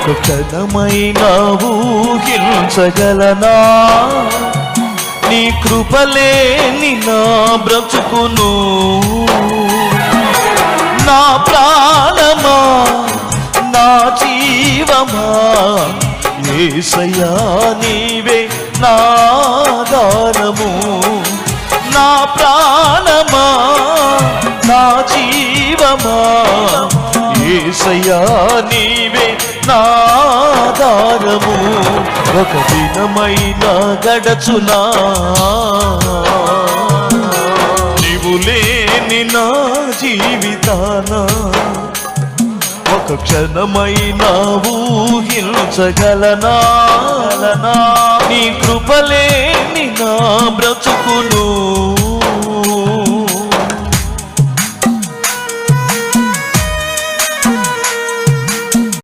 ఒక క్షణమైన ఊహించగలనా నీ కృపలేని నా బ్రతుకును నా ప్రాణమా నా జీవమా యేసయ్యా నీవే నా ఆధారము నా ప్రాణమా నా జీవమా యేసయ్యా నీవే నా ఆధారము ఒక దినమైన గడచునా నీవు లేని నా జీవితాన ఒక క్షణమైన ఊహించగలనా నీ కృపలేని నా బ్రతుకును